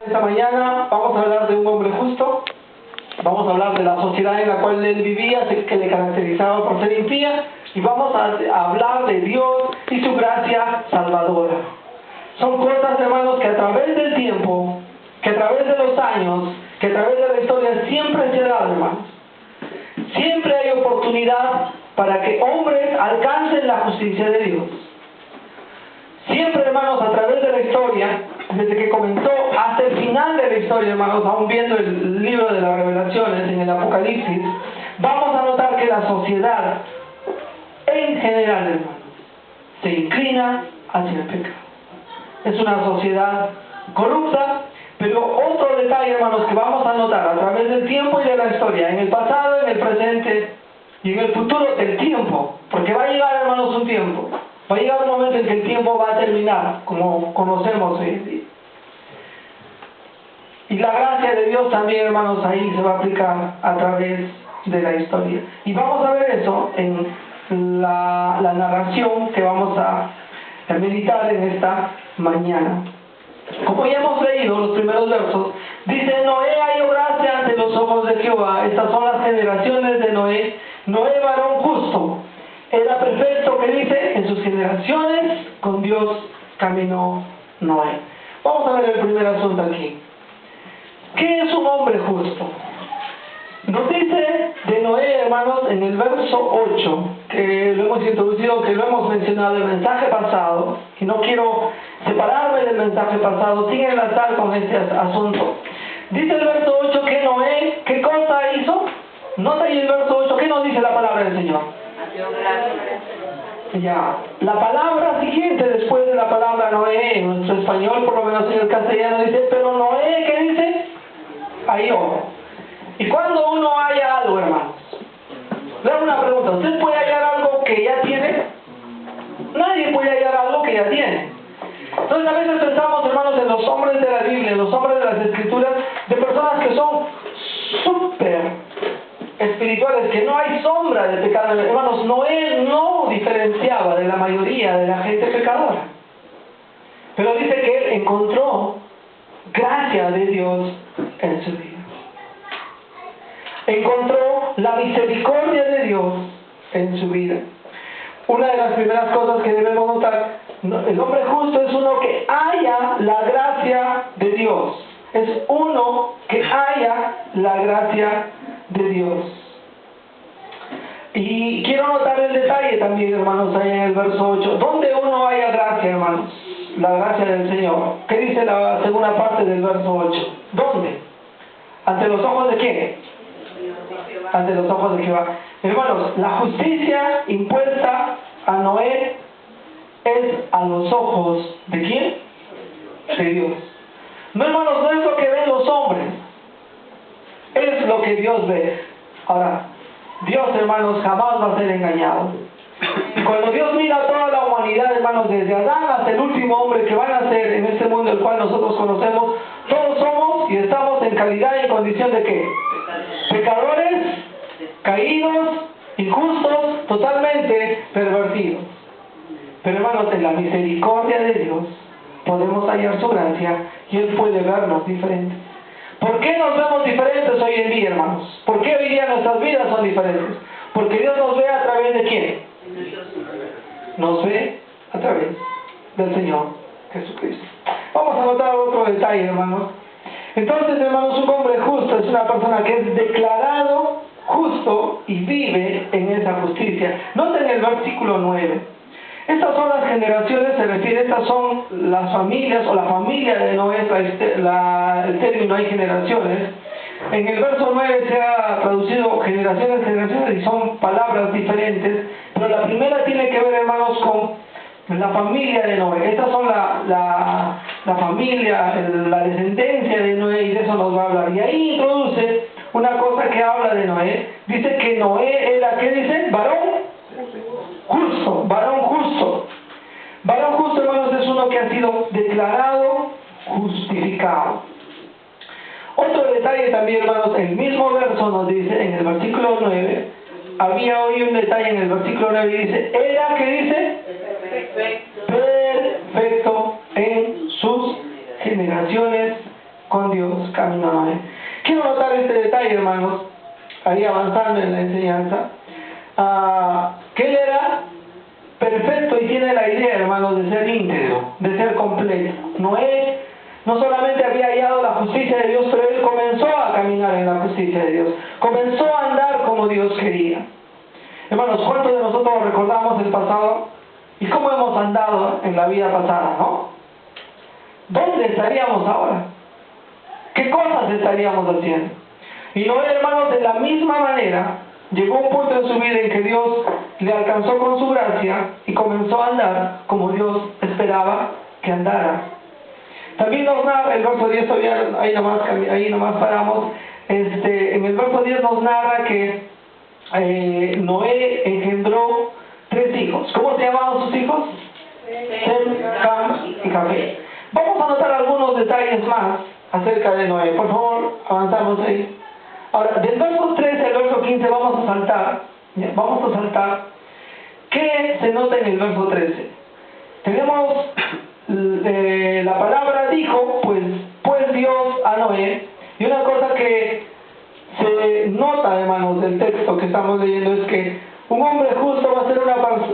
Esta mañana vamos a hablar de un hombre justo, vamos a hablar de la sociedad en la cual él vivía, que le caracterizaba por ser impía, y vamos a hablar de Dios y su gracia salvadora. Son cosas, hermanos, que a través del tiempo, que a través de los años, que a través de la historia siempre se dan, hermanos. Siempre hay oportunidad para que hombres alcancen la justicia de Dios. Siempre, hermanos, a través de la historia, desde que comenzó hasta el final de la historia, hermanos, aún viendo el libro de las Revelaciones en el Apocalipsis, vamos a notar que la sociedad, en general, hermanos, se inclina hacia el pecado. Es una sociedad corrupta, pero otro detalle, hermanos, que vamos a notar a través del tiempo y de la historia, en el pasado, en el presente y en el futuro del tiempo, porque va a llegar, hermanos, un tiempo. Va a llegar un momento en que el tiempo va a terminar, como conocemos hoy en día. Y la gracia de Dios también, hermanos, ahí se va a aplicar a través de la historia. Y vamos a ver eso en la narración que vamos a meditar en esta mañana. Como ya hemos leído los primeros versos, dice: Noé halló gracia ante los ojos de Jehová. Estas son las generaciones de Noé. Noé, varón justo, era perfecto, que dice, en sus generaciones con Dios caminó Noé. Vamos a ver el primer asunto aquí. ¿Qué es un hombre justo? Nos dice de Noé, hermanos, en el verso 8, que lo hemos introducido, que lo hemos mencionado en el mensaje pasado, y no quiero separarme del mensaje pasado sin enlazar con este asunto. Dice el verso 8 que Noé, ¿qué cosa hizo? Nota ahí el verso 8, ¿qué nos dice la palabra del Señor? Ya, la palabra siguiente después de la palabra Noé, en nuestro español, por lo menos en el castellano, dice, pero Noé, ¿qué dice? Halló. Y cuando uno halla algo, hermanos, le hago una pregunta: ¿usted puede hallar algo que ya tiene? Nadie puede hallar algo que ya tiene. Entonces a veces pensamos, hermanos, en los hombres de la Biblia, en los hombres de las Escrituras, de personas que son súper espirituales, que no hay sombra de pecado. Hermanos, Noé no diferenciaba de la mayoría de la gente pecadora, pero dice que él encontró gracia de Dios en su vida. Encontró la misericordia de Dios en su vida. Una de las primeras cosas que debemos notar: el hombre justo es uno que halla la gracia de Dios. Es uno que halla la gracia de Dios. Y quiero notar el detalle también, hermanos, ahí en el verso 8. ¿Dónde uno halla gracia, hermanos? La gracia del Señor. ¿Qué dice la segunda parte del verso 8? ¿Dónde? ¿Ante los ojos de quién? Ante los ojos de Jehová. Hermanos, la justicia impuesta a Noé es a los ojos ¿de quién? De Dios. No, hermanos, no es lo que ven los hombres, es lo que Dios ve. Ahora, Dios, hermanos, jamás va a ser engañado. Y cuando Dios mira a toda la humanidad, hermanos, desde Adán hasta el último hombre que van a ser en este mundo el cual nosotros conocemos, todos somos y estamos en calidad y en condición de ¿qué? Pecadores, caídos, injustos, totalmente pervertidos. Pero, hermanos, en la misericordia de Dios podemos hallar su gracia y Él puede vernos diferentes. ¿Por qué nos vemos diferentes hoy en día, hermanos? ¿Por qué hoy día nuestras vidas son diferentes? Porque Dios nos ve a través de ¿quién? Nos ve a través del Señor Jesucristo. Vamos a notar otro detalle, hermanos. Entonces, hermanos, un hombre justo es una persona que es declarado justo y vive en esa justicia. Noten el versículo 9. Estas son las generaciones, se refiere, estas son las familias o la familia de Noé, el término hay generaciones. En el verso 9 se ha traducido generaciones y son palabras diferentes, pero la primera tiene que ver, hermanos, con la familia de Noé. Estas son la familia, la descendencia de Noé, y de eso nos va a hablar. Y ahí introduce una cosa que habla de Noé. Dice que Noé era, ¿qué dice? Varón justo, varón justo. Varón justo, hermanos, es uno que ha sido declarado justificado. Otro detalle también, hermanos, el mismo verso nos dice en el versículo 9, había hoy un detalle en el versículo 9 y dice, era, ¿qué dice? Perfecto en sus generaciones con Dios caminó Noé. Quiero notar este detalle, hermanos, ahí avanzando en la enseñanza, que él era perfecto y tiene la idea, hermanos, de ser íntegro, de ser completo. Noé no solamente había hallado la justicia de Dios, pero él comenzó a caminar en la justicia de Dios, comenzó a andar como Dios quería. Hermanos, ¿cuántos de nosotros recordamos el pasado y cómo hemos andado en la vida pasada, no? ¿Dónde estaríamos ahora? ¿Qué cosas estaríamos haciendo? Y Noé, hermanos, de la misma manera, llegó un punto en su vida en que Dios le alcanzó con su gracia y comenzó a andar como Dios esperaba que andara. También nos narra el verso 10, ahí nomás paramos. En el verso 10 nos narra que Noé engendró 3 hijos. ¿Cómo se llamaban sus hijos? Sem, Cam y Jafet. Vamos a notar algunos detalles más acerca de Noé. Por favor, avanzamos ahí. Ahora, del verso 13 al verso 15 vamos a saltar. ¿Qué se nota en el verso 13? Tenemos la palabra dijo, pues Dios a Noé. Y una cosa que se nota, hermanos, del texto que estamos leyendo es que un hombre justo va a ser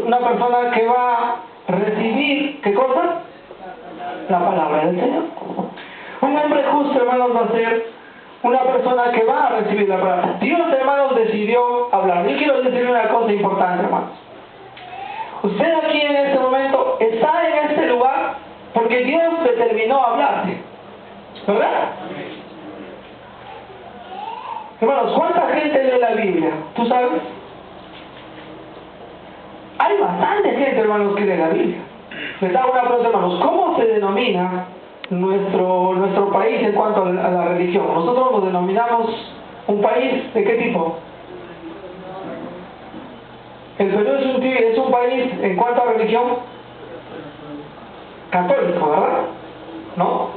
una persona que va a recibir, ¿qué cosa? La palabra del Señor. Un hombre justo, hermanos, va a ser una persona que va a recibir la palabra. Dios, hermanos, decidió hablar. Y quiero decir una cosa importante, hermanos. Usted aquí en este momento está en este lugar porque Dios determinó hablarte, ¿verdad? Hermanos, ¿cuánta gente lee la Biblia? ¿Tú sabes? Hay bastante gente, hermanos, que lee la Biblia. Les hago una pregunta, hermanos. ¿Cómo se denomina nuestro país en cuanto a la religión? Nosotros nos denominamos un país ¿de qué tipo? El Perú es un país en cuanto a religión católico, ¿verdad? ¿No?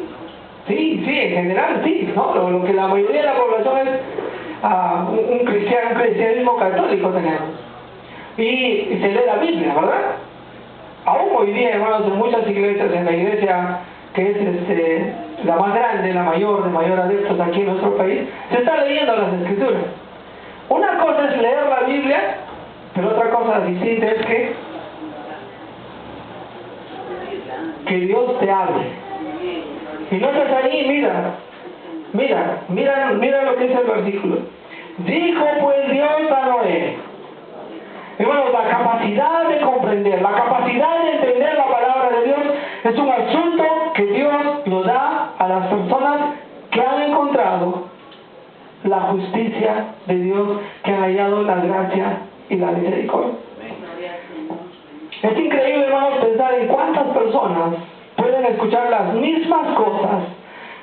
Sí, en general sí, ¿no? Lo que la mayoría de la población es un cristianismo católico tenemos. Y se lee la Biblia, ¿verdad? Aún hoy día, hermanos, en muchas iglesias, en la iglesia que es la más grande, de mayor adeptos aquí en nuestro país, se está leyendo las Escrituras. Una cosa es leer la Biblia, pero otra cosa distinta es que Dios te hable. Y no estás ahí, mira lo que dice el versículo. Dijo pues Dios a Noé. Hermanos, la capacidad de comprender, la capacidad de entender la palabra de Dios es un asunto que Dios lo da a las personas que han encontrado la justicia de Dios, que han hallado la gracia y la misericordia. Es increíble, hermanos, pensar en cuántas personas pueden escuchar las mismas cosas,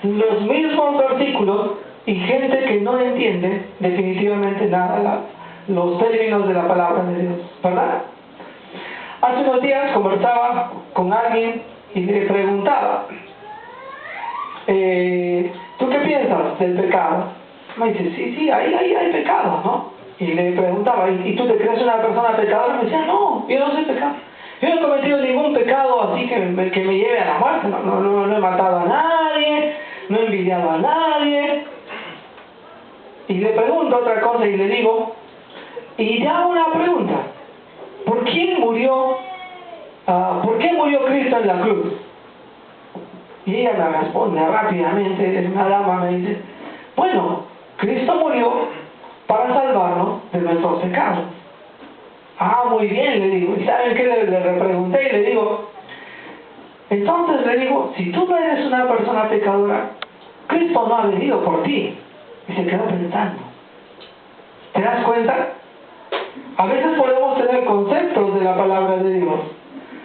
los mismos versículos, y gente que no entiende definitivamente nada los términos de la palabra de Dios, ¿verdad? Hace unos días conversaba con alguien y le preguntaba, ¿tú qué piensas del pecado? Me dice, sí, ahí hay pecado, ¿no? Y le preguntaba, ¿y tú te crees una persona pecadora? Me decía, no, yo no soy pecado. Yo no he cometido ningún pecado así que me lleve a la muerte. No he matado a nadie, no he envidiado a nadie. Y le pregunto otra cosa y le digo, y le hago una pregunta. ¿Por qué murió Cristo en la cruz? Y ella me responde rápidamente, una dama me dice, bueno, Cristo murió para salvarnos de nuestros pecados. Muy bien, le digo. ¿Y saben qué? Le pregunté y le digo, entonces le digo, si tú no eres una persona pecadora, Cristo no ha venido por ti. Y se quedó pensando. ¿Te das cuenta? A veces podemos tener conceptos de la palabra de Dios.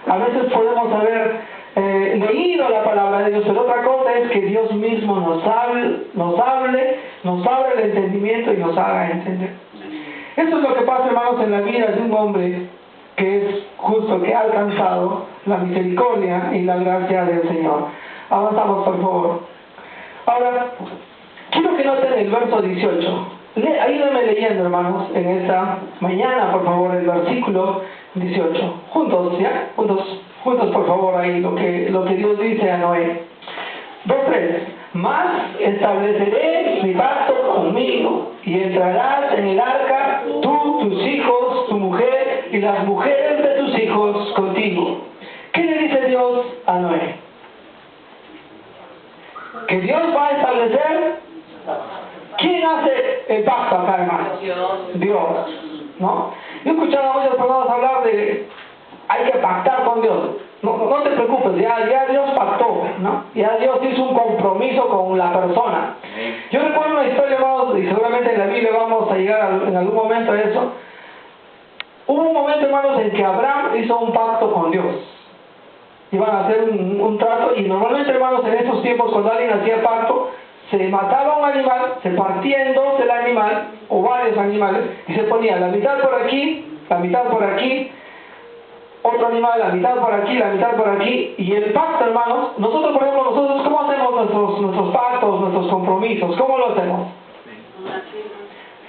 A veces podemos haber leído la palabra de Dios, pero otra cosa es que Dios mismo nos hable, nos abra el entendimiento y nos haga entender. Eso es lo que pasa, hermanos, en la vida de un hombre que es justo, que ha alcanzado la misericordia y la gracia del Señor. Avanzamos, por favor. Ahora, quiero que noten el verso 18. Ayúdenme leyendo, hermanos, en esta mañana, por favor, el versículo 18. Juntos, ¿ya? Juntos, por favor, ahí lo que Dios dice a Noé. 2:3. Mas estableceré mi pacto conmigo, y entrarás en el arca tú, tus hijos, tu mujer, y las mujeres de tus hijos contigo. ¿Qué le dice Dios a Noé? Que Dios va a establecer. ¿Quién hace el pacto acá, hermano? Dios, ¿no? Yo he escuchado a muchas personas hablar de hay que pactar con Dios. No te preocupes, ya Dios pactó, ¿no? Ya Dios hizo un compromiso con la persona. Yo recuerdo una historia, hermanos, y seguramente en la Biblia vamos a llegar en algún momento a eso. Hubo un momento, hermanos, en que Abraham hizo un pacto con Dios. Iban a hacer un trato, y normalmente, hermanos, en esos tiempos, cuando alguien hacía pacto, se mataba un animal, se partía en dos el animal, o varios animales, y se ponía la mitad por aquí, la mitad por aquí, otro animal, la mitad por aquí, la mitad por aquí, y el pacto, hermanos, nosotros, por ejemplo, ¿cómo hacemos nuestros pactos, nuestros compromisos? ¿Cómo lo hacemos?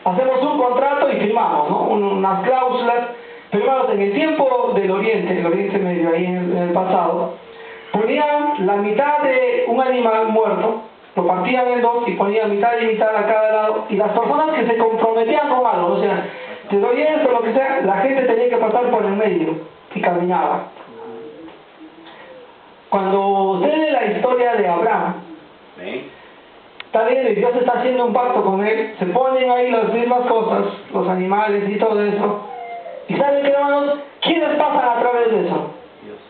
Hacemos un contrato y firmamos, ¿no? Unas cláusulas. Pero, hermanos, en el tiempo del Oriente, el Oriente Medio, ahí en el pasado, ponían la mitad de un animal muerto, lo partían en dos y ponían mitad y mitad a cada lado, y las personas que se comprometían con algo, o sea, te doy esto, lo que sea, la gente tenía que pasar por el medio y caminaba. Cuando usted lee la historia de Abraham, está bien, y Dios está haciendo un pacto con él, se ponen ahí las mismas cosas, los animales y todo eso, y ¿saben qué, hermanos? ¿Quiénes pasan a través de eso?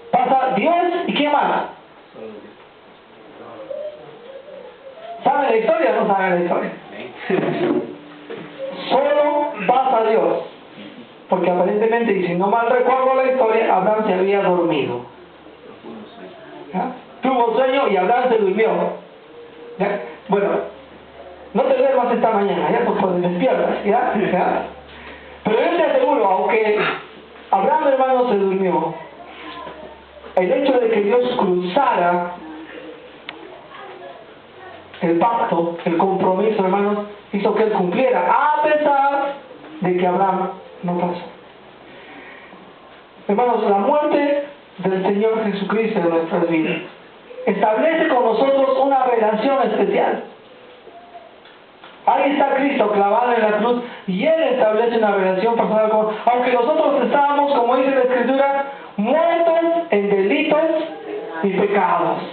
Pasa Dios y ¿quién más? ¿Saben la historia o no saben la historia? Solo pasa Dios. Porque aparentemente, y si no mal recuerdo la historia, Abraham se había dormido. ¿Ya? Tuvo sueño y Abraham se durmió. ¿Ya? Bueno, no te duermas esta mañana, ya pues despiertas, ¿ya? Pero yo te aseguro, aunque Abraham, hermano, se durmió, el hecho de que Dios cruzara el pacto, el compromiso, hermanos, hizo que él cumpliera, a pesar de que Abraham no pasó. Hermanos, la muerte del Señor Jesucristo en nuestras vidas establece con nosotros una relación especial. Ahí está Cristo clavado en la cruz y Él establece una relación personal con nosotros. Aunque nosotros estábamos, como dice la Escritura, muertos en delitos y pecados.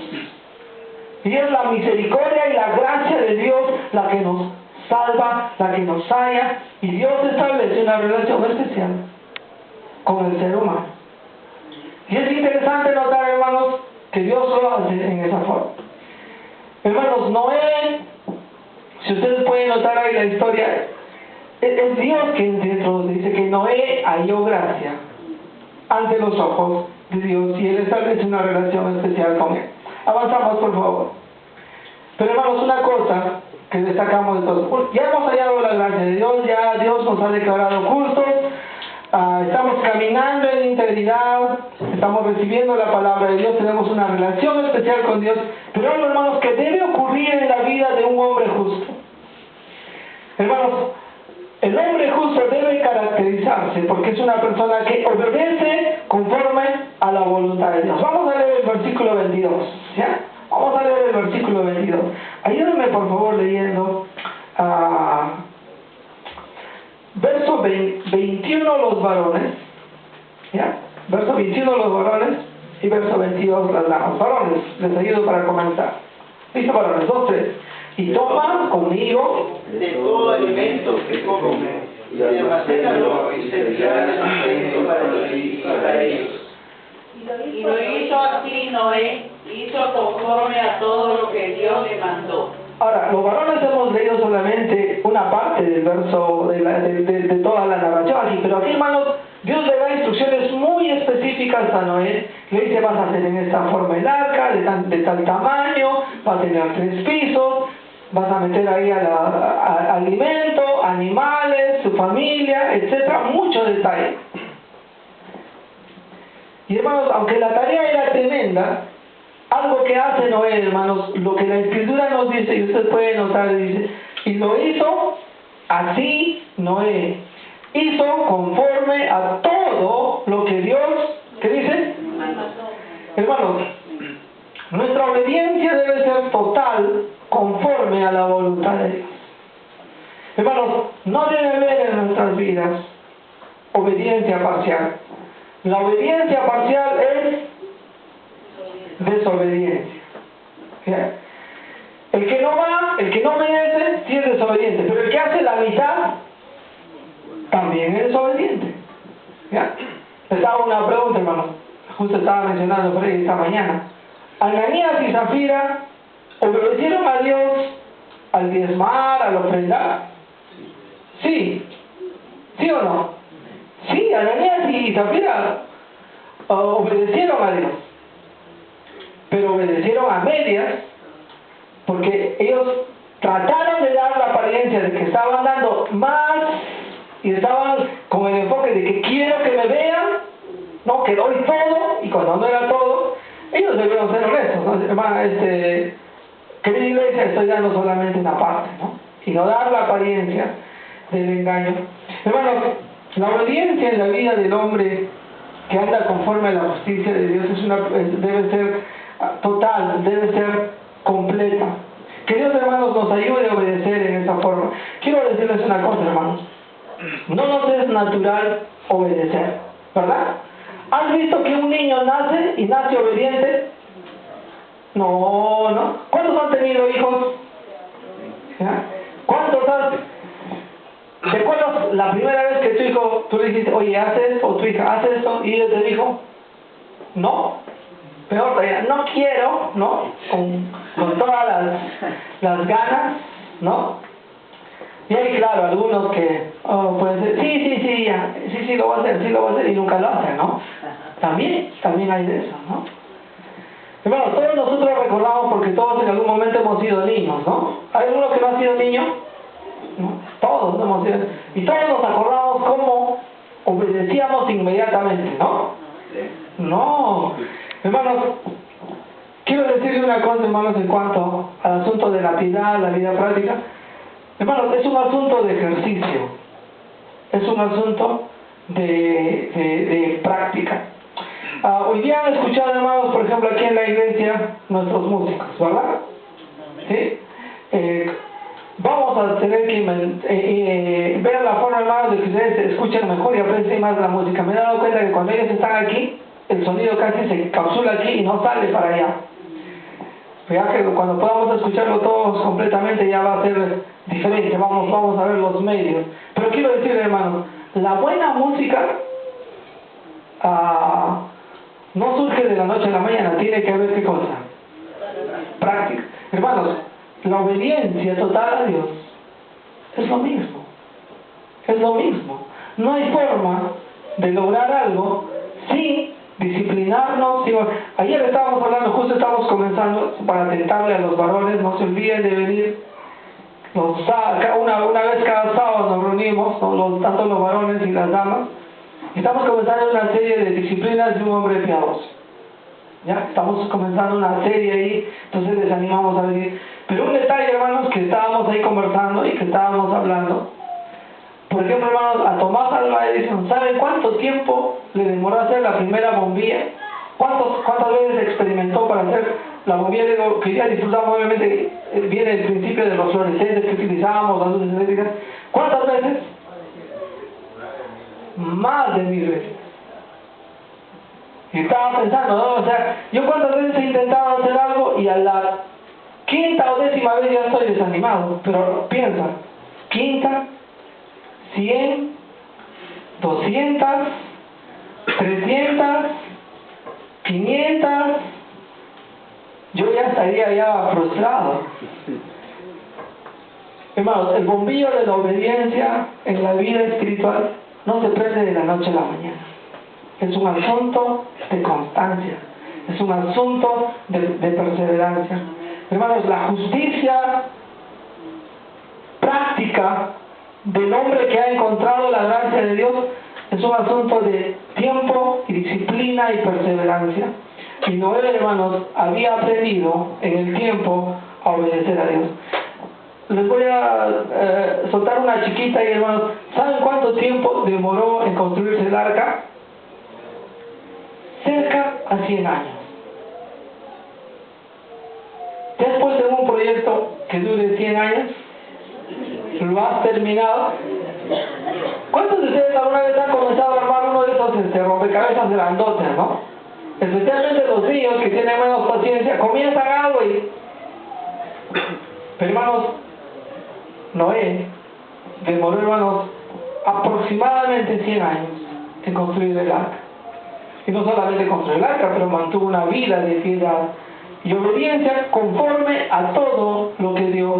Y es la misericordia y la gracia de Dios la que nos salva, la que nos halla, y Dios establece una relación especial con el ser humano. Y es interesante notar, hermanos, que Dios lo hace en esa forma. Hermanos, Noé, si ustedes pueden notar ahí la historia, es Dios quien dentro dice que Noé halló gracia ante los ojos de Dios, y Él establece una relación especial con Él. Avanzamos, por favor. Pero, hermanos, una cosa que destacamos de todos, ya hemos hallado la gracia de Dios, ya Dios nos ha declarado justos, estamos caminando en integridad, estamos recibiendo la palabra de Dios, tenemos una relación especial con Dios. Pero, hermanos, ¿qué debe ocurrir en la vida de un hombre justo? Hermanos, el hombre justo debe caracterizarse porque es una persona que obedece conforme a la voluntad de Dios. Vamos a leer el versículo 22, ¿ya? Vamos a leer el versículo 22. Ayúdenme, por favor, leyendo verso 21 los varones, ¿ya? Verso 21 los varones y verso 22 las damas. Varones, les ayudo para comenzar. Listo, varones, 2, 3. Y toma conmigo de todo alimento que come, y almacénalo y servirá de sustento para ti y para ellos. Y lo hizo así Noé, hizo conforme a todo lo que Dios le mandó. Ahora, los varones hemos leído solamente una parte del verso, de toda la narración aquí, pero aquí, hermanos, Dios le da instrucciones muy específicas a Noé. Le dice: vas a hacer en esta forma el arca, de tal tamaño, va a tener 3 pisos, vas a meter ahí alimento, animales, su familia, etcétera, mucho detalle. Y, hermanos, aunque la tarea era tremenda, algo que hace Noé, hermanos, lo que la Escritura nos dice, y usted puede notar, dice: y lo hizo así Noé, hizo conforme a todo lo que Dios, ¿qué dice? Hermanos, Nuestra obediencia debe ser total, conforme a la voluntad de Dios. Hermanos, no debe haber en nuestras vidas obediencia parcial. La obediencia parcial es desobediencia. ¿Ya? El que no va, el que no obedece, sí es desobediente, pero el que hace la mitad también es desobediente. ¿Ya? Les hago una pregunta, hermano. Justo estaba mencionando por ahí esta mañana. Ananías y Zafira obedecieron a Dios al diezmar, al ofrendar. Sí. ¿Sí o no? Sí, Ananías y Zafira obedecieron a Dios. Pero obedecieron a medias, porque ellos trataron de dar la apariencia de que estaban dando más y estaban con el enfoque de que quiero que me vean, no, que doy todo, y cuando no era todo, ellos debieron ser honestos, ¿no? Hermana, querida iglesia, estoy dando solamente una parte, ¿no? Y no dar la apariencia del engaño. Hermanos, la obediencia en la vida del hombre que anda conforme a la justicia de Dios debe ser total, debe ser completa. Que Dios, hermanos, nos ayude a obedecer en esa forma. Quiero decirles una cosa, hermanos. No nos es natural obedecer, ¿verdad? ¿Has visto que un niño nace y nace obediente? No. ¿Cuántos han tenido hijos? ¿Ya? ¿Cuántos has... ¿Te acuerdas la primera vez que tu hijo, tú le dijiste, oye, haz esto, o tu hija, haz esto, y él te dijo, no? Peor todavía, no quiero, ¿no? Con todas las ganas, ¿no? Y hay, claro, algunos que, pueden ser, sí, ya, sí, lo voy a hacer, y nunca lo hacen, ¿no? También hay de eso, ¿no? Hermanos, todos nosotros recordamos, porque todos en algún momento hemos sido niños, ¿no? ¿Hay alguno que no ha sido niño? ¿No? Todos hemos sido, y todos nos acordamos cómo obedecíamos inmediatamente, ¿no? No, hermanos, quiero decirle una cosa, hermanos, en cuanto al asunto de la piedad, la vida práctica. Hermanos, es un asunto de ejercicio, es un asunto de práctica. Hoy día han escuchado, hermanos, por ejemplo, aquí en la iglesia, nuestros músicos, ¿verdad? ¿Sí? Vamos a tener que ver la forma, hermanos, de que ustedes escuchen mejor y aprecien más la música. Me he dado cuenta que cuando ellos están aquí, el sonido casi se encapsula aquí y no sale para allá. Ya que cuando podamos escucharlo todos completamente ya va a ser diferente, vamos a ver los medios. Pero quiero decirle, hermanos, la buena música no surge de la noche a la mañana, tiene que haber ¿qué cosa? Práctica. Hermanos, la obediencia total a Dios es lo mismo. No hay forma de lograr algo sin disciplinarnos. Ayer estábamos hablando, justo estábamos comenzando para atentarle a los varones, no se olviden de venir una vez cada sábado nos reunimos, ¿no? Tanto los varones y las damas. Estamos comenzando una serie de disciplinas de un hombre piadoso. ¿Ya? Estamos comenzando una serie ahí, entonces les animamos a venir. Pero un detalle, hermanos, que estábamos ahí conversando y que estábamos hablando. Por ejemplo, hermanos, a Tomás Alva Edison, ¿saben cuánto tiempo le demoró hacer la primera bombilla? ¿Cuántas veces experimentó para hacer la bombilla? Que ya disfrutamos, obviamente, viene el principio de los fluorescentes que utilizábamos, las luces eléctricas. ¿Cuántas veces? Más de 1000 veces. Y estaba pensando, ¿no? O sea, yo cuántas veces he intentado hacer algo y a la quinta o décima vez ya estoy desanimado. Pero piensa, quinta, 100, 200, 300, 500, yo ya estaría ya frustrado. Hermanos, el bombillo de la obediencia en la vida espiritual no se prende de la noche a la mañana. Es un asunto de constancia, es un asunto de perseverancia. Hermanos, la justicia práctica del hombre que ha encontrado la gracia de Dios es un asunto de tiempo y disciplina y perseverancia. Y Noé, hermanos, había aprendido en el tiempo a obedecer a Dios. Les voy a soltar una chiquita y, hermanos, ¿saben cuánto tiempo demoró en construirse el arca? Cerca a 100 años. puesto en un proyecto que dure 100 años? ¿Lo has terminado? ¿Cuántos de ustedes alguna vez han comenzado a armar uno de esos rompecabezas grandotes, no? Especialmente los niños que tienen menos paciencia, comienzan algo y... Pero hermanos, Noé demoró, hermanos, aproximadamente 100 años en construir el arca. Y no solamente construir el arca, pero mantuvo una vida de piedad y obediencia conforme a todo lo que Dios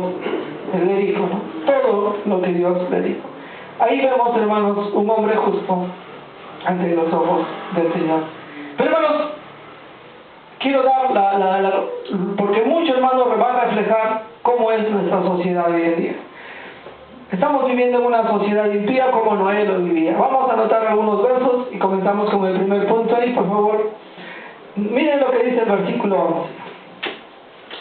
le dijo, ¿no? Todo lo que Dios le dijo. Ahí vemos, hermanos, un hombre justo ante los ojos del Señor. Pero, hermanos, quiero dar porque muchos, hermanos, van a reflejar cómo es nuestra sociedad hoy en día. Estamos viviendo en una sociedad impía como Noé lo vivía. Vamos a anotar algunos versos y comenzamos con el primer punto ahí, por favor. Miren lo que dice el versículo 11.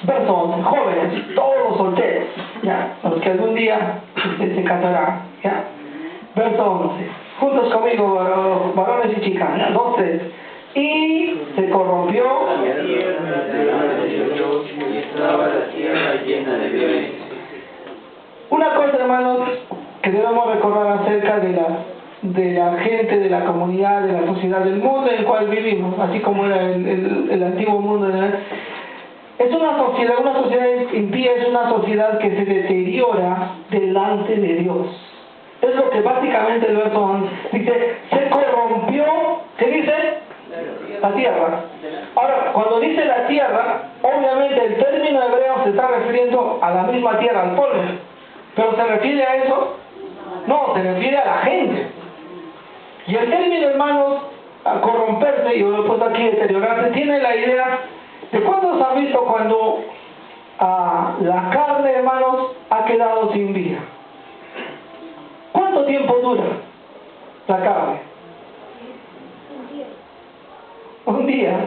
Verso 11. Jóvenes, todos solteros, ya, los que algún día se casarán, ya. Verso 11. Juntos conmigo, varones y chicas, ya, 2, 3. Y se corrompió y estaba la tierra llena de violencia. Una cosa, hermanos, que debemos recordar acerca de la gente, de la comunidad, de la sociedad, del mundo en el cual vivimos, así como era el antiguo mundo. Es una sociedad impía, es una sociedad que se deteriora delante de Dios. Es lo que básicamente el verso 11 dice, se corrompió, ¿qué dice? La tierra. Ahora, cuando dice la tierra, obviamente el término hebreo se está refiriendo a la misma tierra, al polvo. ¿Pero se refiere a eso? No, se refiere a la gente. Y el término, hermanos, a corromperse, y yo lo he puesto aquí, deteriorarse, tiene la idea de cuántos han visto cuando la carne, hermanos, ha quedado sin vida. ¿Cuánto tiempo dura la carne? Un día,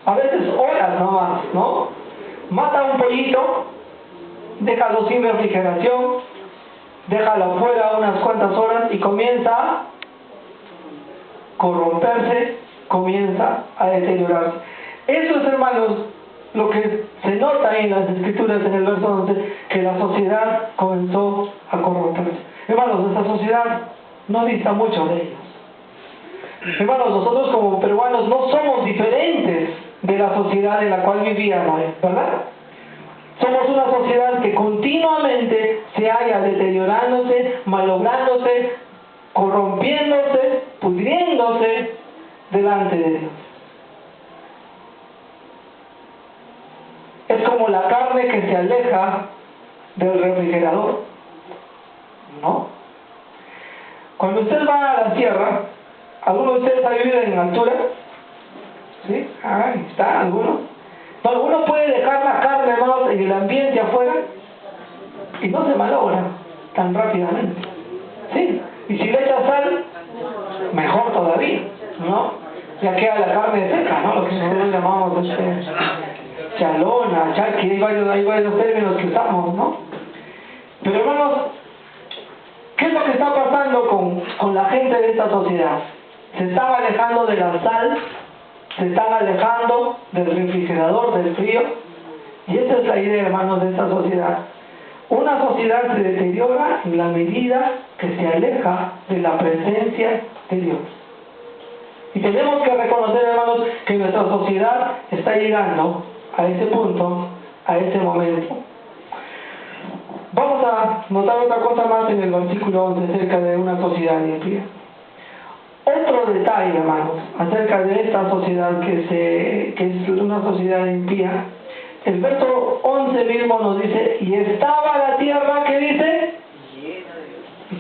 a veces horas nomás, ¿no? Mata un pollito, déjalo sin refrigeración, déjalo afuera unas cuantas horas y comienza a corromperse, comienza a deteriorarse. Eso es, hermanos, lo que se nota ahí en las escrituras en el verso 11, que la sociedad comenzó a corromperse. Hermanos, nuestra sociedad no dista mucho de ellos. Hermanos, nosotros como peruanos no somos diferentes de la sociedad en la cual vivíamos, ¿verdad? Somos una sociedad que continuamente se halla deteriorándose, malográndose, corrompiéndose, pudriéndose delante de Dios. Es como la carne que se aleja del refrigerador, ¿no? Cuando usted va a la sierra, ¿alguno de ustedes ha vivido en altura? ¿Sí? Ahí está, algunos. No, uno puede dejar la carne, hermanos, en el ambiente afuera y no se malogra tan rápidamente. ¿Sí? Y si le echas sal, mejor todavía, ¿no? Ya queda la carne seca, ¿no? Lo que nosotros llamamos chalona, chaqui, hay varios términos que usamos, ¿no? Pero, hermanos, ¿qué es lo que está pasando con la gente de esta sociedad? Se están alejando de la sal, se están alejando del refrigerador, del frío, y esa es la idea, hermanos, de esta sociedad. Una sociedad se deteriora en la medida que se aleja de la presencia de Dios. Y tenemos que reconocer, hermanos, que nuestra sociedad está llegando a ese punto, a ese momento. Vamos a notar otra cosa más en el versículo 11 acerca de una sociedad impía. Otro detalle, hermanos, acerca de esta sociedad que es una sociedad impía. El verso 11 mismo nos dice, y estaba la tierra, ¿qué dice?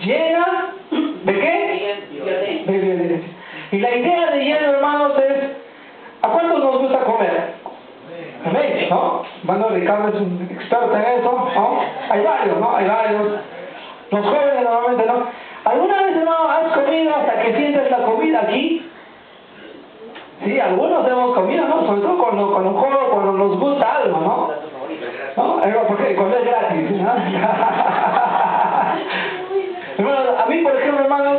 Llena ¿de qué? De violencia. Y la idea de lleno, hermanos, es, ¿a cuántos nos gusta comer? Amén, ¿no? Bueno, Ricardo es un experto en eso, ¿no? Hay varios, ¿no? Hay varios. Los jóvenes normalmente, ¿no? ¿Alguna vez, hermano, has comido hasta que sientes la comida aquí? Sí, algunos hemos comido, ¿no? Sobre todo cuando nos gusta algo, ¿no? ¿No? Porque cuando es gratis, ¿no? Hermanos, a mí, por ejemplo, hermanos,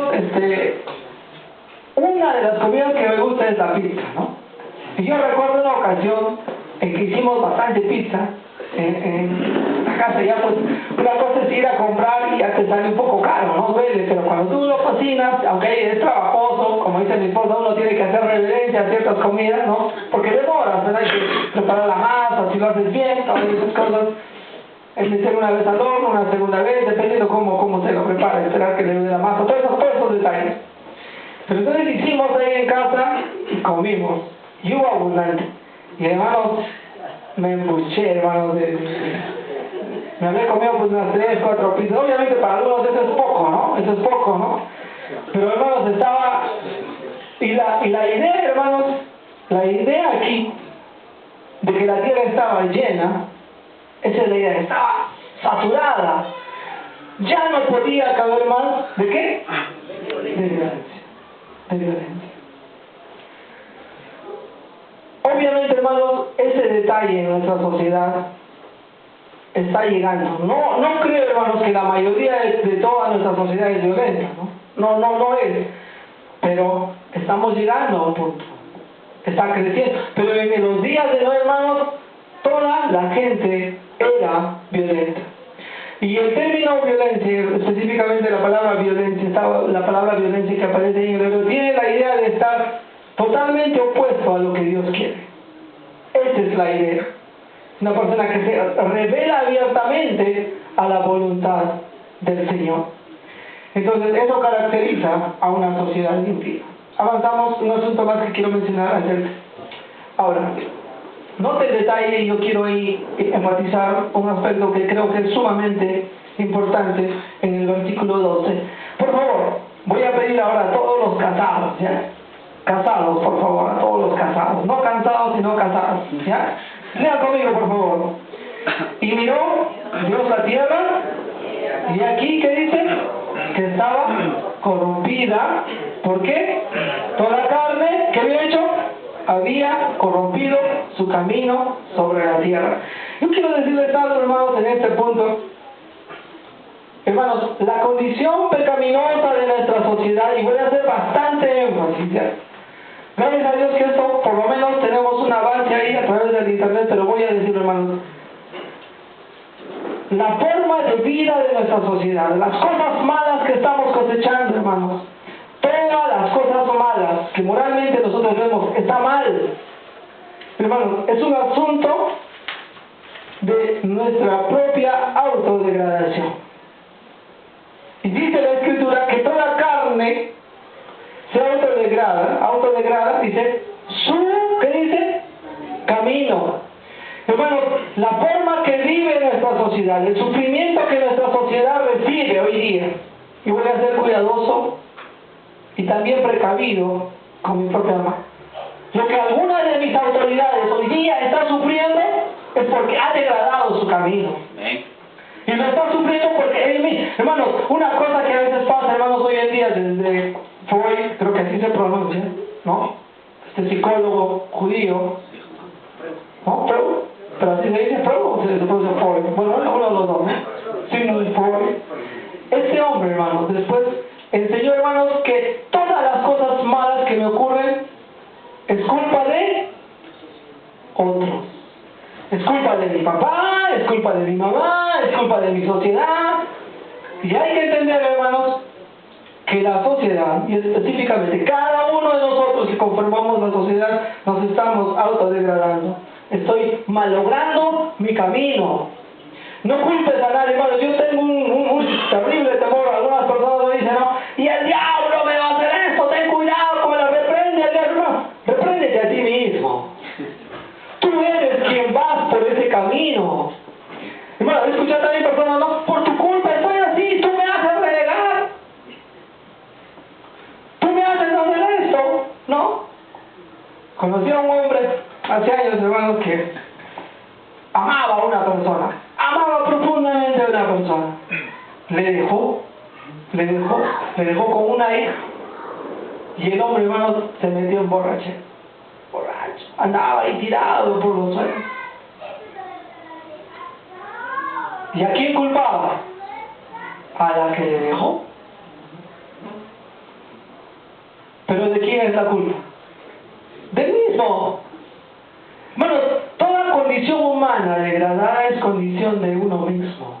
una de las comidas que me gusta es la pizza, ¿no? Y yo recuerdo una ocasión en que hicimos bastante pizza en la casa, ya pues una cosa es ir a comprar y ya te sale un poco caro, ¿no? Duele, pero cuando tú lo cocinas, aunque es trabajoso, como dice mi esposa, uno tiene que hacer reverencia a ciertas comidas, ¿no? Porque demoras, ¿verdad? Hay que preparar la masa, si lo haces bien, todas esas cosas. Es meter una vez al horno, una segunda vez, dependiendo cómo se lo prepara, esperar que le dé la masa, todos esos detalles. Pero entonces hicimos ahí en casa y comimos, y hubo abundante. Y hermanos, me embuché, hermanos, me había comido pues unas 3, 4 pizzas. Obviamente para algunos eso es poco, ¿no? Eso es poco, ¿no? Pero hermanos, estaba... Y la idea, hermanos, la idea aquí, de que la tierra estaba llena, esa es la idea, estaba saturada. Ya no podía caber más, ¿de qué? De violencia. Obviamente, hermanos, ese detalle en nuestra sociedad está llegando. No creo, hermanos, que la mayoría de toda nuestra sociedad es violenta, ¿no? No es. Pero estamos llegando a un punto. Está creciendo. Pero en los días de Noé, hermanos, toda la gente era violenta. Y el término violencia, específicamente la palabra violencia que aparece en el hebreo, tiene la idea de estar totalmente opuesto a lo que Dios quiere. Esa es la idea. Una persona que se revela abiertamente a la voluntad del Señor. Entonces, eso caracteriza a una sociedad impía. Avanzamos, un asunto más que quiero mencionar acerca. Ahora, note el detalle y yo quiero ahí enfatizar un aspecto que creo que es sumamente importante en el versículo 12. Por favor, voy a pedir ahora a todos los casados, ¿ya? Casados, por favor, a todos los casados. No cansados, sino casados, ¿ya? Lea conmigo, por favor. Y miró Dios la tierra, y aquí, ¿qué dice? Que estaba corrompida. ¿Por qué? Toda carne, ¿qué había hecho? Había corrompido su camino sobre la tierra. Yo quiero decirles algo, hermanos, en este punto. Hermanos, la condición pecaminosa de nuestra sociedad, y voy a hacer bastante énfasis, ¿ya? Gracias a Dios que esto, por lo menos tenemos un avance ahí a través del internet, pero voy a decirlo, hermanos. La forma de vida de nuestra sociedad, las cosas malas que estamos cosechando, hermanos, todas las cosas malas que moralmente nosotros vemos, está mal. Hermanos, es un asunto de nuestra propia autodegradación. Y dice la Escritura que toda carne se autodegrada, dice, ¿qué dice? Camino. Hermanos, la forma que vive nuestra sociedad, el sufrimiento que nuestra sociedad recibe hoy día, y voy a ser cuidadoso y también precavido con mi propia alma. Lo que alguna de mis autoridades hoy día está sufriendo es porque ha degradado su camino. Y lo está sufriendo porque él mismo. Hermanos, una cosa que a veces pasa, hermanos, hoy en día, desde Freud, creo que así se pronuncia, ¿no? Este psicólogo judío, ¿no? Pero así se dice Freud o se pronuncia Freud. Bueno, uno de los dos, ¿no? Sigmund Freud. Este hombre, hermanos, después enseñó, hermanos, que todas las cosas malas que me ocurren es culpa de otros. Es culpa de mi papá, es culpa de mi mamá, es culpa de mi sociedad. Y hay que entender, hermanos, que la sociedad, y específicamente cada uno de nosotros que conformamos la sociedad, nos estamos autodegradando. Estoy malogrando mi camino. No culpes a nadie, hermano. Yo tengo un terrible temor. Algunas personas me dicen, no, y el diablo me va a hacer esto, ten cuidado, como la reprende al diablo. No, repréndete a ti mismo. Tú eres quien vas por ese camino. Hermano, escucha también personas, no, por tu culpa estoy así, tú me haces renegar. Tú me haces hacer esto, ¿no? Conocí a un hombre hace años, hermanos, que amaba a una persona. Amaba profundamente a una persona. Le dejó con una hija. Y el hombre, hermano, se metió en borracho. Andaba ahí tirado por los suelos. ¿Y a quién culpaba? A la que le dejó. ¿Pero de quién es la culpa? Del mismo. Bueno, toda condición humana de degradada es condición de uno mismo.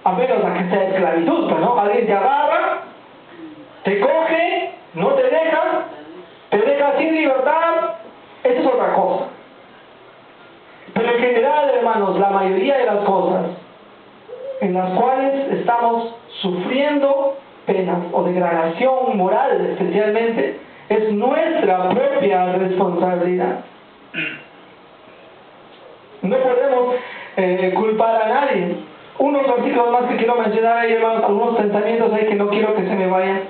A menos a que sea esclavitud, pues, ¿no? Alguien te agarra, te coge, no te deja sin libertad, eso es otra cosa. Pero en general, hermanos, la mayoría de las cosas en las cuales estamos sufriendo penas o degradación moral especialmente, es nuestra propia responsabilidad. No podemos culpar a nadie. Unos artículos más que quiero mencionar ahí, hermanos, algunos pensamientos ahí que no quiero que se me vayan.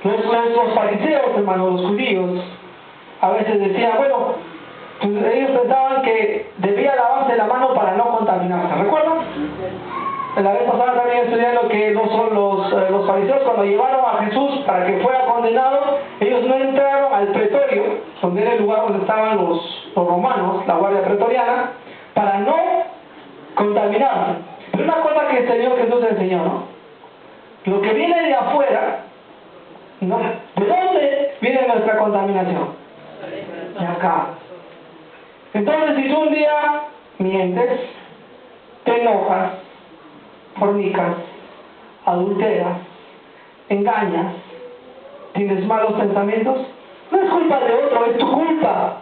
Los fariseos, hermanos, los judíos, a veces decían, bueno, pues ellos pensaban que debía lavarse la mano para no contaminarse, ¿recuerdan? En la vez pasada también estudiando que los fariseos, cuando llevaron a Jesús para que fuera condenado, ellos no entraron al pretorio, donde era el lugar donde estaban los romanos, la guardia pretoriana, para no contaminarse. Pero una cosa que el Señor Jesús enseñó, ¿no? Lo que viene de afuera, ¿no? ¿De dónde viene nuestra contaminación? De acá. Entonces, si tú un día mientes, te enojas, fornicas, adulteras, engañas, tienes malos pensamientos, no es culpa de otro, es tu culpa.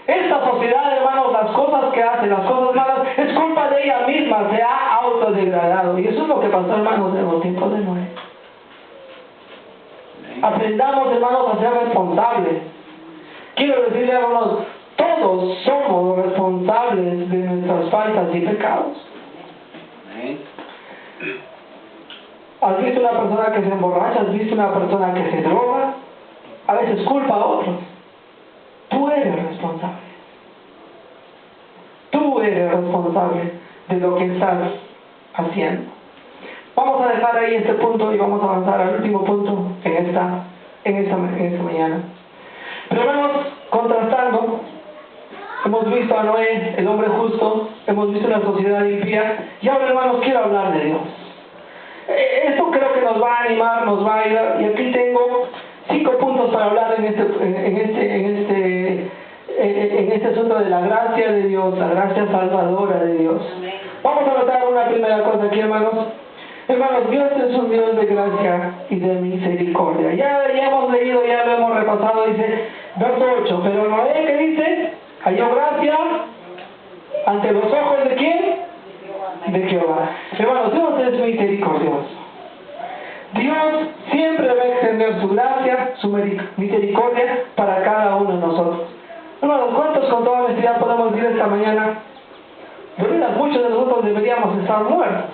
Esta sociedad, hermanos, las cosas que hace, las cosas malas, es culpa de ella misma, se ha autodegradado. Y eso es lo que pasó, hermanos, en los tiempos de Noé. Aprendamos, hermanos, a ser responsables. Quiero decirle, hermanos, todos somos responsables de nuestras faltas y pecados. ¿Has visto una persona que se emborracha? ¿Has visto una persona que se droga? A veces culpa a otros. Tú eres responsable. Tú eres responsable de lo que estás haciendo. Vamos a dejar ahí este punto y vamos a avanzar al último punto en esta mañana. Pero hermanos, contrastando, hemos visto a Noé, el hombre justo, hemos visto una sociedad impía, y ahora, hermanos, quiero hablar de Dios. Esto creo que nos va a animar, nos va a ayudar, y aquí tengo 5 puntos para hablar en este asunto de la gracia de Dios, la gracia salvadora de Dios. Vamos a notar una primera cosa aquí, hermanos. Hermanos, Dios es un Dios de gracia y de misericordia. Ya hemos leído, ya lo hemos repasado, dice, verso 8, pero Noé, ¿qué dice? Halló gracia ante los ojos de ¿quién? De Jehová. Hermanos, Dios es misericordioso. Dios siempre va a extender su gracia, su misericordia para cada uno de nosotros. Hermanos, ¿cuántos con toda honestidad podemos decir esta mañana? De verdad, muchos de nosotros deberíamos estar muertos.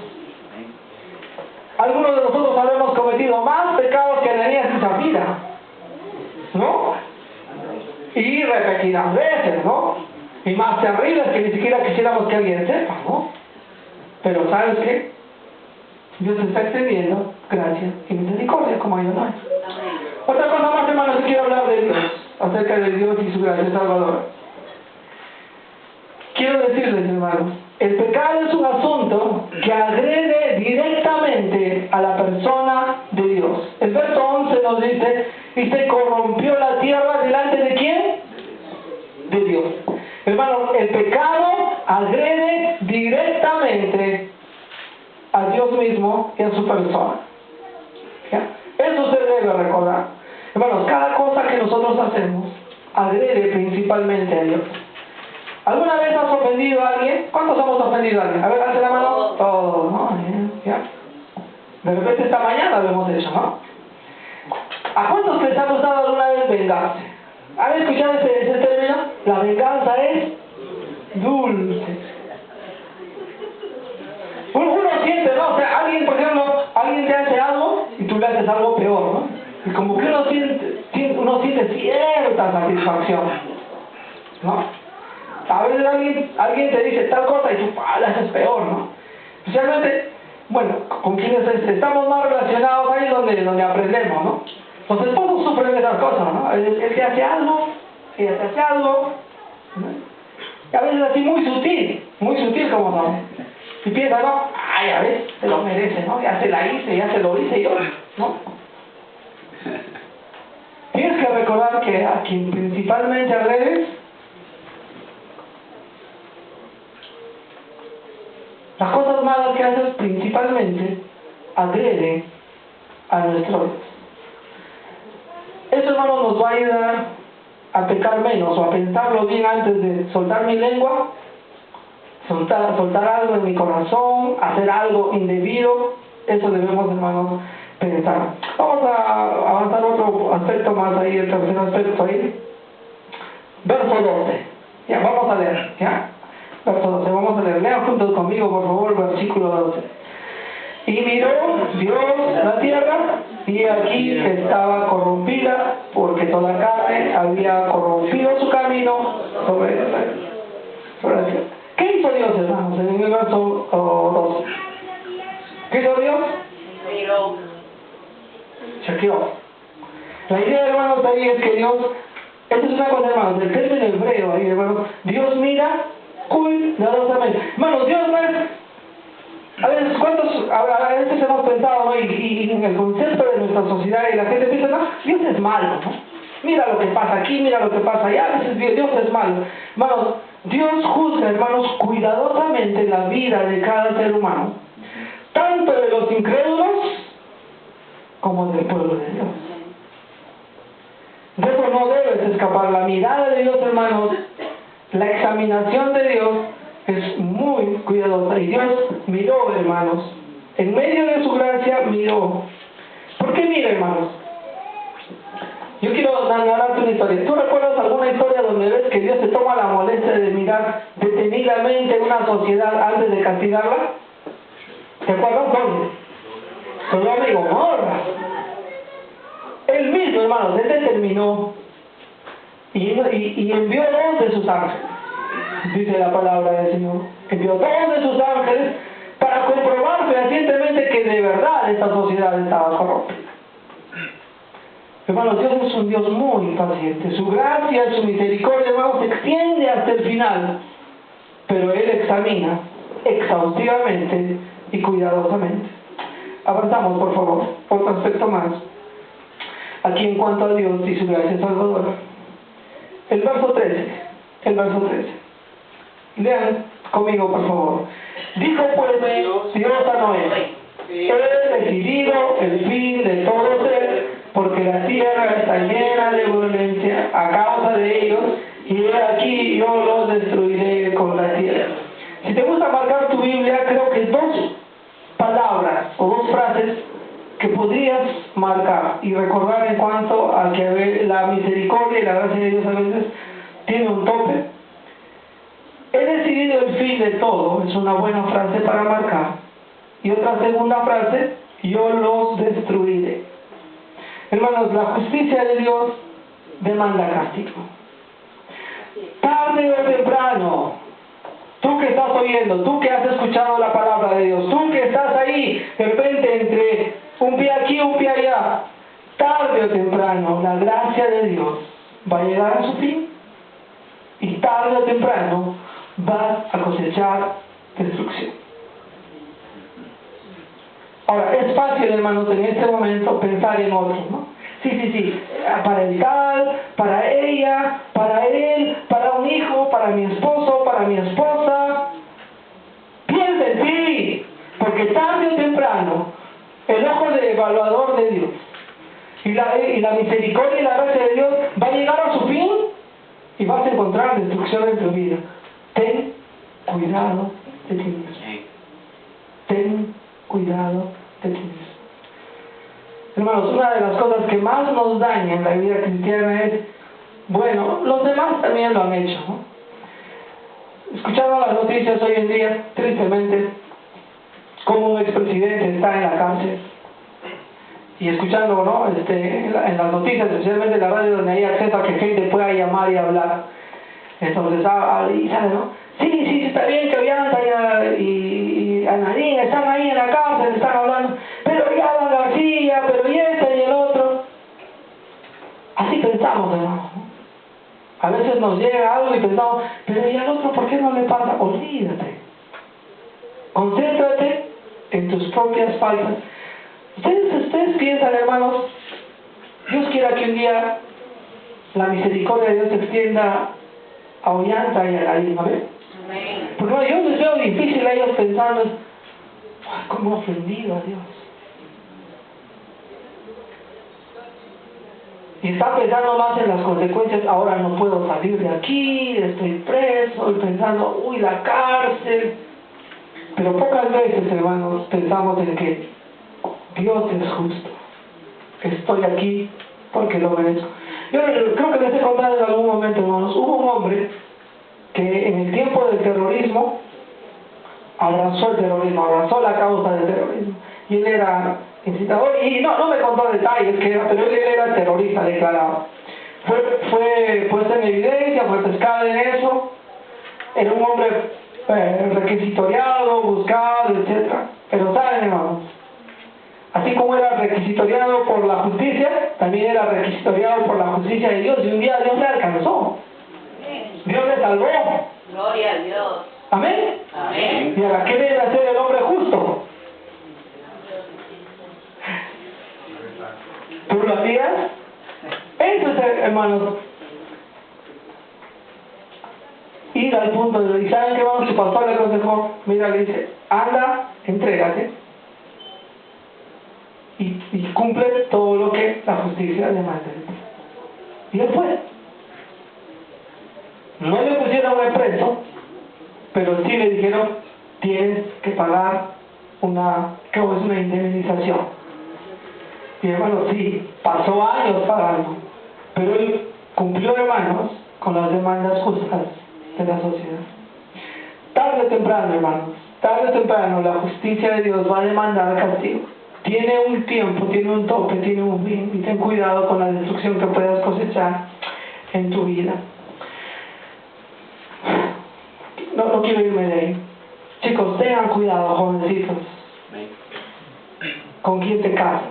Algunos de nosotros habremos cometido más pecados que Ananías y Zafira, ¿no? Y repetidas veces, ¿no? Y más terribles que ni siquiera quisiéramos que alguien sepa, ¿no? Pero ¿sabes qué? Dios está extendiendo gracia y misericordia como hay no hay. Otra cosa más, hermanos, que quiero hablar de Dios, acerca de Dios y su gracia salvadora. Quiero decirles, hermanos, el pecado es un asunto que agrede directamente a la persona de Dios. El verso 11 nos dice, y se corrompió la tierra delante de ¿quién? De Dios. Hermanos, el pecado agrede directamente a Dios mismo y a su persona. ¿Ya? Eso se debe recordar. Hermanos, cada cosa que nosotros hacemos agrede principalmente a Dios. ¿Alguna vez has ofendido a alguien? ¿Cuántos hemos ofendido a alguien? A ver, hace la mano. Todos, ¿no? ¿Ya? De repente esta mañana lo hemos hecho, ¿no? ¿A cuántos les ha gustado alguna vez vengarse? ¿Han escuchado ese término? La venganza es dulce. Uno siente, ¿no? O sea, alguien, por ejemplo, alguien te hace algo y tú le haces algo peor, ¿no? Y como que uno siente cierta satisfacción, ¿no? A veces alguien te dice tal cosa y tú le haces peor, ¿no? Especialmente, bueno, con quienes estamos más relacionados ahí donde aprendemos, ¿no? Los esposos sufren esas cosas, ¿no? Él te hace algo, ella te hace algo, ¿no? Y a veces así muy sutil como no. Y piensa, ¿no? Ay, a ver, se lo merece, ¿no? Ya se la hice, ya se lo hice yo, ¿no? Tienes que recordar que a quien principalmente agredes Las cosas malas que haces principalmente agreden a nuestro Dios. Eso, hermanos, nos va a ayudar a pecar menos o a pensarlo bien antes de soltar mi lengua, soltar algo en mi corazón, hacer algo indebido. Eso debemos, hermanos, pensar. Vamos a avanzar otro aspecto más ahí, el tercer aspecto ahí. Verso 12. Ya, vamos a leer, ¿ya? Verso 12, vamos a leer. Lean juntos conmigo, por favor, versículo 12. Y miró Dios la tierra, y aquí estaba corrompida, porque toda carne había corrompido su camino sobre la tierra. ¿Qué hizo Dios, hermanos, en el verso 12? ¿Qué hizo Dios? Miró. Chequeó. La idea, hermanos, ahí es que Dios, esto es una cosa, hermanos, el término hebreo ahí, hermanos, Dios mira cuidadosamente. Hermanos, Dios no es, a veces hemos pensado, ¿no? Y en el concepto de nuestra sociedad, y la gente piensa, no, Dios es malo, ¿no? Mira lo que pasa aquí, mira lo que pasa allá, a veces Dios es malo. Hermanos, Dios juzga, hermanos, cuidadosamente la vida de cada ser humano, tanto de los incrédulos como del pueblo de Dios. De eso no debes escapar. La mirada de Dios, hermanos, la examinación de Dios es muy cuidadosa. Y Dios miró, hermanos, en medio de su gracia miró. ¿Por qué mira, hermanos? Yo quiero narrarte una historia. ¿Tú recuerdas alguna historia donde ves que Dios se toma la molestia de mirar detenidamente una sociedad antes de castigarla? ¿Te acuerdas dónde? Sodoma y Gomorra. Él mismo, hermanos, él determinó y envió 2 de sus ángeles, dice la palabra del Señor. Envió 2 de sus ángeles para comprobar fehacientemente que de verdad esta sociedad estaba corrompida. Hermanos, Dios es un Dios muy paciente. Su gracia, su misericordia, hermanos, se extiende hasta el final. Pero Él examina exhaustivamente y cuidadosamente. Avanzamos, por favor. Otro aspecto más. Aquí en cuanto a Dios y su gracia salvadora. El verso 13. Lean conmigo, por favor. Dijo pues Dios a Noé: he decidido el fin de todo ser, porque la tierra está llena de violencia a causa de ellos, y he aquí yo los destruiré con la tierra. Si te gusta marcar tu Biblia, creo que 2 palabras o 2 frases que podrías marcar y recordar en cuanto a que la misericordia y la gracia de Dios a veces tiene un tope. He decidido el fin de todo, es una buena frase para marcar. Y otra segunda frase: yo los destruiré. Hermanos, la justicia de Dios demanda castigo. Tarde o temprano, tú que estás oyendo, tú que has escuchado la palabra de Dios, tú que estás ahí, de repente entre un pie aquí, un pie allá, tarde o temprano, la gracia de Dios va a llegar a su fin, y tarde o temprano vas a cosechar destrucción. Ahora, es fácil, hermanos, en este momento pensar en otros, ¿no? Sí, para el tal, para ella, para él, para un hijo, para mi esposo, para mi esposa. Piensa en ti, porque tarde o temprano el ojo del evaluador de Dios y la misericordia y la gracia de Dios va a llegar a su fin y vas a encontrar destrucción en tu vida. Ten cuidado de ti mismo. Ten cuidado de ti mismo. Hermanos, una de las cosas que más nos daña en la vida cristiana es, bueno, los demás también lo han hecho, ¿no? Escuchando las noticias hoy en día, tristemente, como un expresidente está en la cárcel, y escuchando, ¿no? En las noticias, especialmente en la radio, donde hay acceso a que gente pueda llamar y hablar. Entonces, y sale, ¿no? Sí, está bien que Ollanta y Ananín están ahí en la cárcel, están hablando, pero ya Alan García, pero y este y el otro. Así pensamos, hermano. A veces nos llega algo y pensamos, pero ¿y al otro por qué no le pasa? Olvídate. Concéntrate en tus propias faltas. Ustedes piensan, hermanos, Dios quiera que un día la misericordia de Dios se extienda a Ollanta y a Ananín, ¿no? Amén. Porque yo les veo difícil a ellos pensando, "Ay, ¿cómo he ofendido a Dios?" Y está pensando más en las consecuencias. Ahora no puedo salir de aquí, estoy preso, y pensando, uy, la cárcel. Pero pocas veces, hermanos, pensamos en que Dios es justo. Estoy aquí porque lo merezco. Yo creo que les he contado en algún momento, hermanos, hubo un hombre que en el tiempo del terrorismo abrazó el terrorismo, abrazó la causa del terrorismo. Y él era incitador, y no me contó detalles que era, pero él era terrorista declarado. Fue puesto en evidencia, fue pescado en eso. Era un hombre requisitoriado, buscado, etc. Pero saben, hermanos, así como era requisitoriado por la justicia, también era requisitoriado por la justicia de Dios. Y un día Dios le alcanzó. Dios le salvó. Gloria a Dios. Amén. Amén. ¿Y ahora qué debe hacer el hombre justo? ¿Tú lo hacías? Eso es, hermanos, ir al punto de... ¿Y saben qué, vamos? Su pastor le aconsejó, mira, le dice, anda, entrégate y cumple todo lo que la justicia demanda de ti. Y él fue. No le pusieron el preso, pero sí le dijeron, tienes que pagar una indemnización. Y hermanos, sí, pasó años pagando, pero él cumplió, hermanos, con las demandas justas de la sociedad. Tarde o temprano, hermanos, tarde o temprano la justicia de Dios va a demandar castigo. Tiene un tiempo, tiene un tope, tiene un fin, y ten cuidado con la destrucción que puedas cosechar en tu vida. No quiero irme de ahí. Chicos, tengan cuidado, jovencitos. ¿Con quién te casas?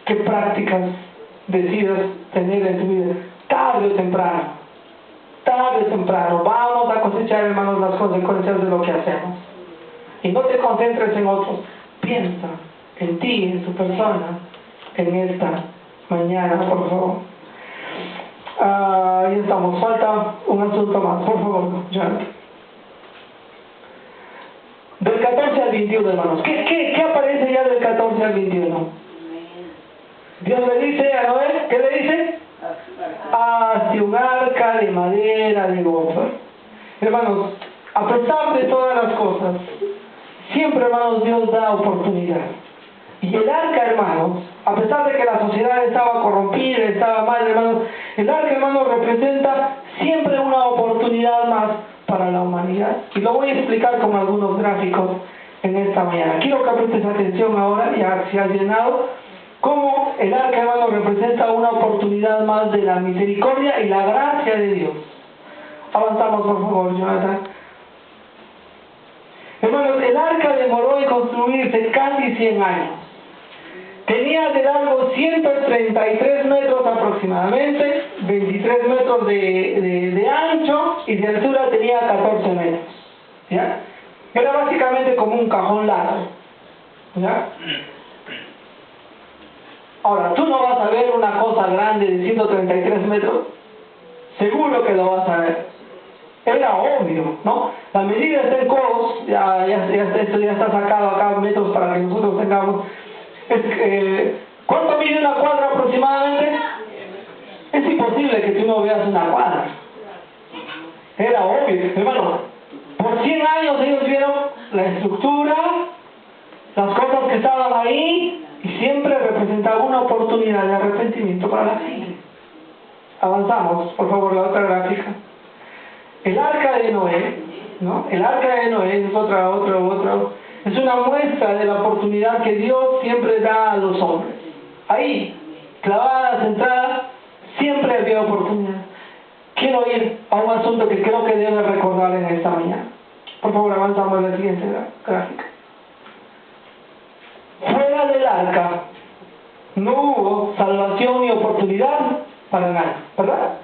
¿Qué prácticas decidas tener en tu vida? Tarde o temprano vamos a cosechar, hermanos, las consecuencias de lo que hacemos. Y no te concentres en otros, piensa en ti, en tu persona, en esta mañana, por favor. Ya estamos, falta un asunto más, por favor, Jonathan. Del 14 al 21, hermanos. ¿Qué aparece ya del 14 al 21? Dios le dice a Noé, ¿qué le dice? Hazte un arca de madera de gofre. Hermanos, a pesar de todas las cosas, siempre, hermanos, Dios da oportunidad. Y el arca, hermanos, a pesar de que la sociedad estaba corrompida, estaba mal, hermanos, el arca, hermanos, representa siempre una oportunidad más para la humanidad. Y lo voy a explicar con algunos gráficos en esta mañana. Quiero que prestes atención ahora, ya se ha llenado, cómo el arca, hermanos, representa una oportunidad más de la misericordia y la gracia de Dios. Avanzamos, por favor, Jonathan. Hermanos, el arca demoró en construirse casi 100 años. Tenía de largo 133 metros aproximadamente, 23 metros de ancho, y de altura tenía 14 metros. ¿Ya? Era básicamente como un cajón largo. ¿Ya? Ahora, tú no vas a ver una cosa grande de 133 metros. Seguro que lo vas a ver. Era obvio, ¿no? La medida está en codos, esto ya está sacado acá metros para que nosotros tengamos. ¿Cuánto mide una cuadra aproximadamente? Es imposible que tú no veas una cuadra. Era obvio, hermano. Por 100 años ellos vieron la estructura, las cosas que estaban ahí, y siempre representaba una oportunidad de arrepentimiento para la gente. Avanzamos, por favor, la otra gráfica. El arca de Noé, ¿no? El arca de Noé es otra. Es una muestra de la oportunidad que Dios siempre da a los hombres. Ahí, clavada, centrada, siempre había oportunidad. Quiero ir a un asunto que creo que debes recordar en esta mañana. Por favor, avanzamos a la siguiente gráfica. Fuera del arca no hubo salvación ni oportunidad para nadie, ¿verdad?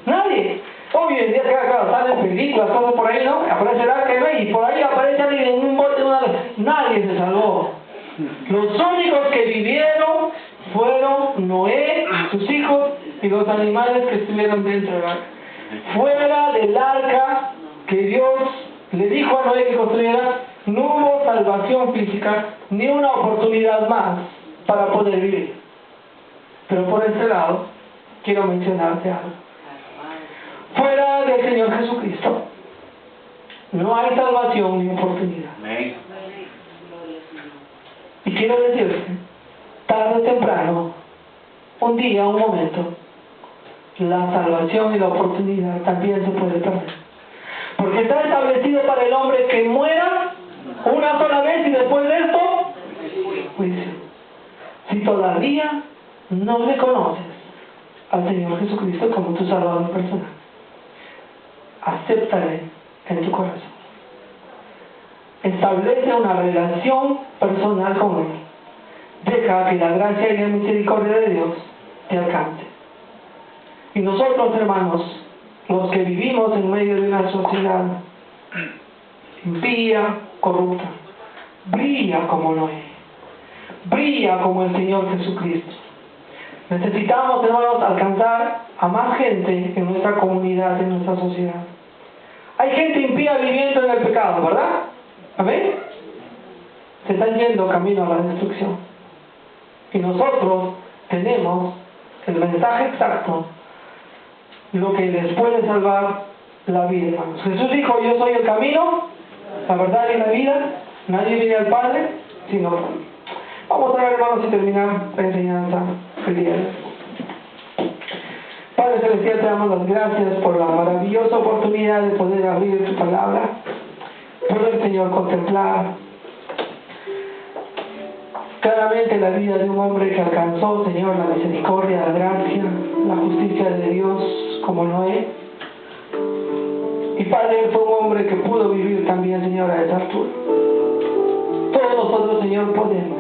Nadie. Hoy en día, claro, salen películas, cosas por ahí, ¿no? Aparece el arca y por ahí aparece alguien en un bote. Nadie se salvó. Los únicos que vivieron fueron Noé, sus hijos y los animales que estuvieron dentro del arca. Fuera del arca, que Dios le dijo a Noé que construyera, no hubo salvación física ni una oportunidad más para poder vivir. Pero por este lado, quiero mencionarte algo. Fuera del Señor Jesucristo, no hay salvación ni oportunidad. Amén. Y quiero decirte, tarde o temprano, un día, un momento, la salvación y la oportunidad también se puede perder. Porque está establecido para el hombre que muera una sola vez y después de esto, juicio. Si todavía no le conoces al Señor Jesucristo como tu Salvador personal, acéptale en tu corazón. Establece una relación personal con Él. Deja que la gracia y la misericordia de Dios te alcance. Y nosotros, hermanos, los que vivimos en medio de una sociedad impía, corrupta, brilla como Noé, brilla como el Señor Jesucristo. Necesitamos, hermanos, alcanzar a más gente en nuestra comunidad, en nuestra sociedad. Hay gente impía viviendo en el pecado, ¿verdad? ¿Amén? Se están yendo camino a la destrucción. Y nosotros tenemos el mensaje exacto, lo que les puede salvar la vida, hermanos. Jesús dijo, yo soy el camino, la verdad y la vida. Nadie viene al Padre sino por mí. Vamos a ver, hermanos, y terminar la enseñanza el día de hoy. Padre Celestial, te damos las gracias por la maravillosa oportunidad de poder abrir tu palabra, poder, Señor, contemplar claramente la vida de un hombre que alcanzó, Señor, la misericordia, la gracia, la justicia de Dios como Noé. Y Padre, él fue un hombre que pudo vivir también, Señor, a esa altura. Todos nosotros, Señor, podemos,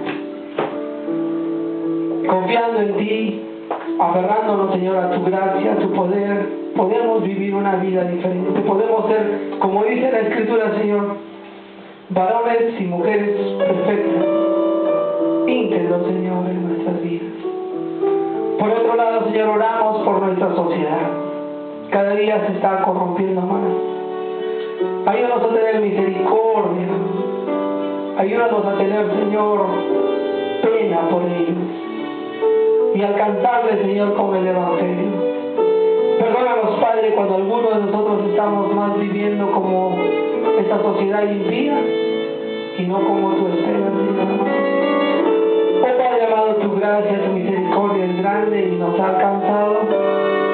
confiando en ti, aferrándonos, Señor, a tu gracia, a tu poder, podemos vivir una vida diferente. Podemos ser, como dice la Escritura, Señor, varones y mujeres perfectas, íntegros, Señor, en nuestras vidas. Por otro lado, Señor, oramos por nuestra sociedad. Cada día se está corrompiendo más. Ayúdanos a tener misericordia. Ayúdanos a tener, Señor, pena por ellos. Y alcanzarles, Señor, con el Evangelio. Perdónanos, Padre, cuando algunos de nosotros estamos más viviendo como esta sociedad impía y no como tú esperas, Señor amado. Oh Padre amado, tu gracia, tu misericordia es grande y nos ha alcanzado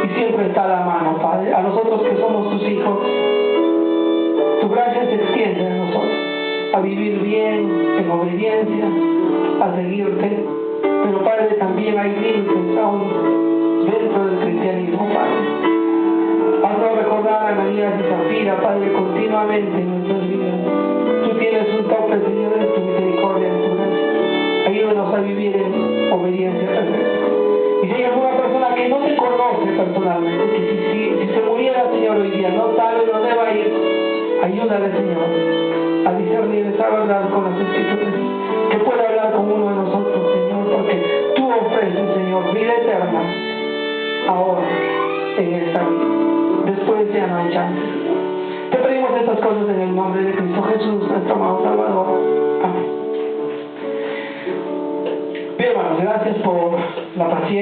y siempre está a la mano, Padre. A nosotros que somos tus hijos, tu gracia se extiende a nosotros, a vivir bien, en obediencia, a seguirte. Pero Padre, también hay límites aún dentro del cristianismo, Padre. Haznos recordar a Ananías y Zafira, Padre, continuamente en nuestras vidas. Tú tienes un tope, Señor, en tu misericordia, en tu gracia. Ayúdanos a vivir en obediencia perfecta. Y si hay alguna persona que no te conoce personalmente, que si se muriera, Señor, hoy día, no sabe dónde va a ir, ayúdale, Señor, a discernir esa verdad con las Escrituras, que pueda hablar con uno de nosotros, Señor, porque tú ofreces, Señor, vida eterna, ahora, en esta vida. Después ya no hay chance. Te pedimos estas cosas en el nombre de Cristo Jesús, nuestro amado Salvador. Amén. Bien, hermanos, gracias por la paciencia.